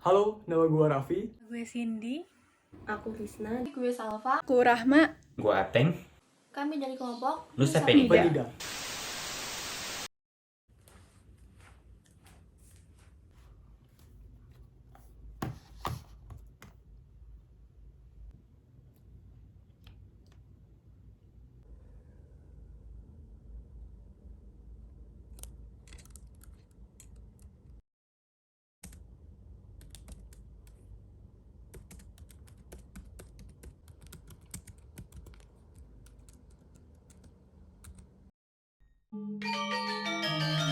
Halo, nama gue Raffi. Gue Cindy. Aku Risna. Gue Salva. Aku Rahma. Gue Ateng. Kami dari kelompok Nusa Penida. Penida.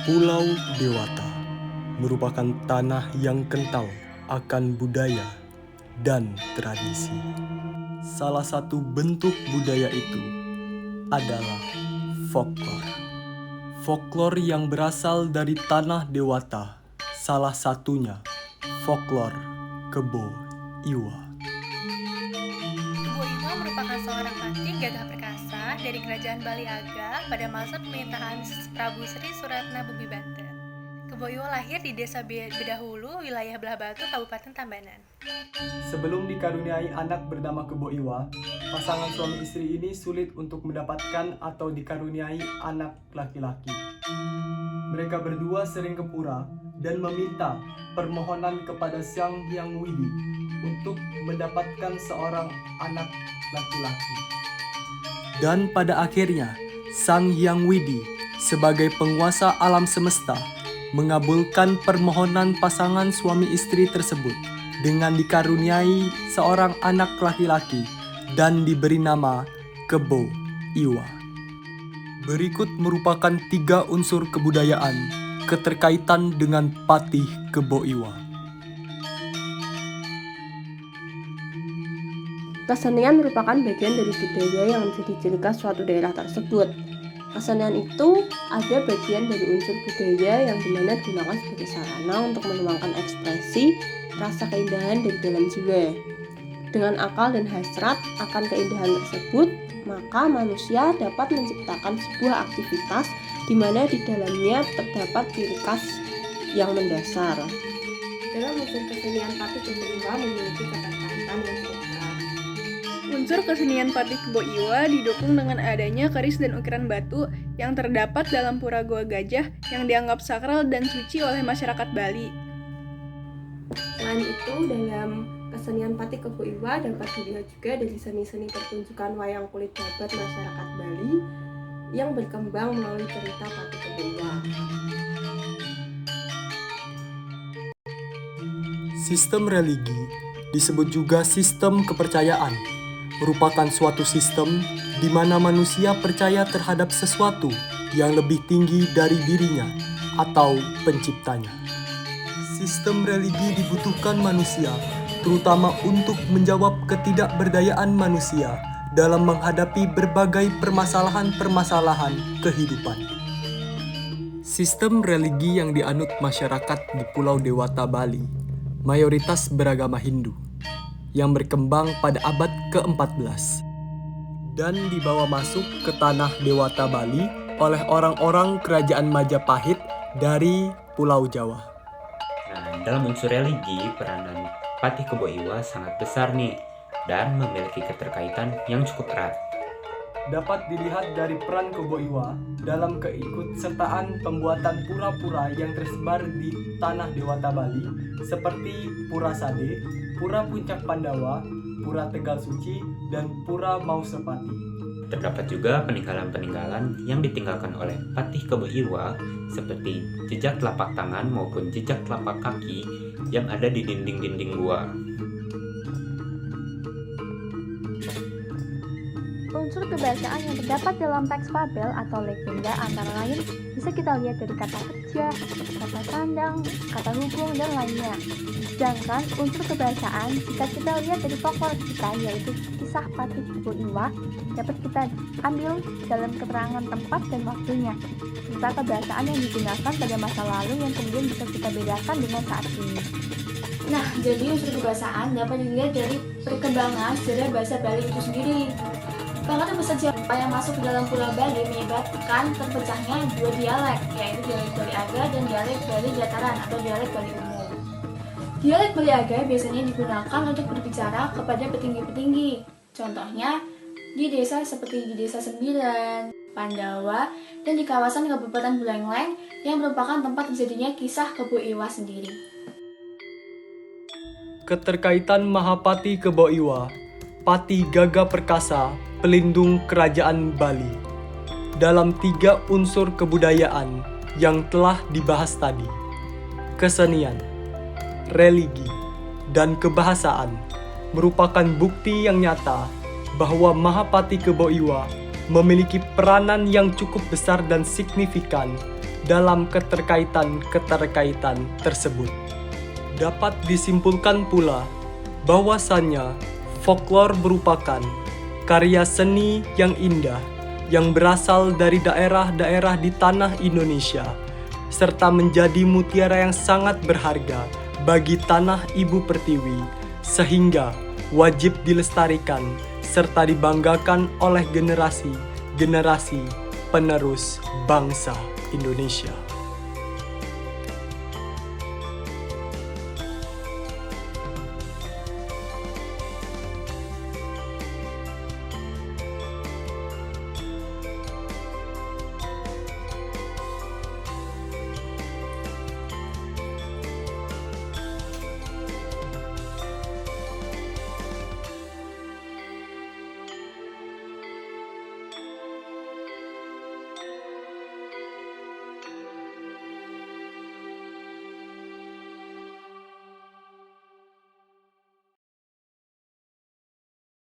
Pulau Dewata merupakan tanah yang kental akan budaya dan tradisi. Salah satu bentuk budaya itu adalah folklore. Folklore yang berasal dari tanah Dewata, salah satunya folklore Kebo Iwa. Kebo Iwa merupakan seorang patih gagah perkasa dari Kerajaan Bali Aga pada masa pemerintahan Prabu Sri Suratna Bumi Banten. Kebo Iwa lahir di Desa Bedahulu, wilayah Belah Batu, Kabupaten Tabanan. Sebelum dikaruniai anak bernama Kebo Iwa, pasangan suami istri ini sulit untuk mendapatkan atau dikaruniai anak laki-laki. Mereka berdua sering ke pura dan meminta permohonan kepada Sang Hyang Widi untuk mendapatkan seorang anak laki-laki. Dan pada akhirnya, Sang Hyang Widi sebagai penguasa alam semesta mengabulkan permohonan pasangan suami istri tersebut dengan dikaruniai seorang anak laki-laki dan diberi nama Kebo Iwa. Berikut merupakan 3 unsur kebudayaan keterkaitan dengan patih Kebo Iwa. Kesenian merupakan bagian dari budaya yang menjadi ciri khas suatu daerah tersebut. Kesenian itu ada bagian dari unsur budaya yang dimana digunakan sebagai sarana untuk menuangkan ekspresi, rasa keindahan dari dalam jiwa. Dengan akal dan hasrat akan keindahan tersebut, maka manusia dapat menciptakan sebuah aktivitas di mana di dalamnya terdapat ciri khas yang mendasar. Dalam unsur kesenian patih Kebo Iwa memiliki keterkaitan yang cukup erat. Unsur kesenian patih Kebo Iwa didukung dengan adanya keris dan ukiran batu yang terdapat dalam Pura Goa Gajah yang dianggap sakral dan suci oleh masyarakat Bali. Selain itu, dalam kesenian patih Kebo Iwa dapat dilihat juga dari seni-seni pertunjukan wayang kulit babat masyarakat Bali yang berkembang melalui cerita patih Kebo Iwa. Sistem religi disebut juga sistem kepercayaan, merupakan suatu sistem di mana manusia percaya terhadap sesuatu yang lebih tinggi dari dirinya atau penciptanya. Sistem religi dibutuhkan manusia, terutama untuk menjawab ketidakberdayaan manusia dalam menghadapi berbagai permasalahan-permasalahan kehidupan. Sistem religi yang dianut masyarakat di Pulau Dewata, Bali mayoritas beragama Hindu yang berkembang pada abad ke-14 dan dibawa masuk ke tanah Dewata Bali oleh orang-orang kerajaan Majapahit dari Pulau Jawa. Nah, dalam unsur religi, peranan patih Kebo Iwa sangat besar nih dan memiliki keterkaitan yang cukup erat. Dapat dilihat dari peran Kebo Iwa dalam keikutsertaan pembuatan pura-pura yang tersebar di tanah Dewata Bali seperti Pura Sade, Pura Puncak Pandawa, Pura Tegal Suci, dan Pura Mausapati. Terdapat juga peninggalan-peninggalan yang ditinggalkan oleh patih Kebo Iwa seperti jejak telapak tangan maupun jejak telapak kaki yang ada di dinding-dinding gua. Unsur kebahasaan yang terdapat dalam teks fabel atau legenda antara lain bisa kita lihat dari kata kerja, kata sandang, kata hubung, dan lainnya. Sedangkan unsur kebahasaan jika kita lihat dari folklore kita yaitu kisah patih Kebo Iwa dapat kita ambil dalam keterangan tempat dan waktunya serta kebahasaan yang digunakan pada masa lalu yang kemudian bisa kita bedakan dengan saat ini. Nah, jadi unsur kebahasaan dapat dilihat dari perkembangan sejarah bahasa Bali itu sendiri. Bahkan bahasa Jawa yang masuk ke dalam Pulau Bali menyebabkan terpecahnya 2 dialek, yaitu dialek Bali Aga dan dialek Bali Dataran atau dialek Bali Umum. Dialek Baliaga biasanya digunakan untuk berbicara kepada petinggi-petinggi. Contohnya, di desa seperti di Desa Sembilan, Pandawa, dan di kawasan Kabupaten Buleleng yang merupakan tempat terjadinya kisah Kebo Iwa sendiri. Keterkaitan Mahapati Kebo Iwa, Pati Gaga Perkasa, pelindung Kerajaan Bali, dalam 3 unsur kebudayaan yang telah dibahas tadi: kesenian, religi, dan kebahasaan, merupakan bukti yang nyata bahwa Mahapati Kebo Iwa memiliki peranan yang cukup besar dan signifikan dalam keterkaitan tersebut. Dapat disimpulkan pula bahwasannya folklore merupakan karya seni yang indah yang berasal dari daerah-daerah di tanah Indonesia, serta menjadi mutiara yang sangat berharga bagi tanah Ibu Pertiwi, sehingga wajib dilestarikan serta dibanggakan oleh generasi-generasi penerus bangsa Indonesia.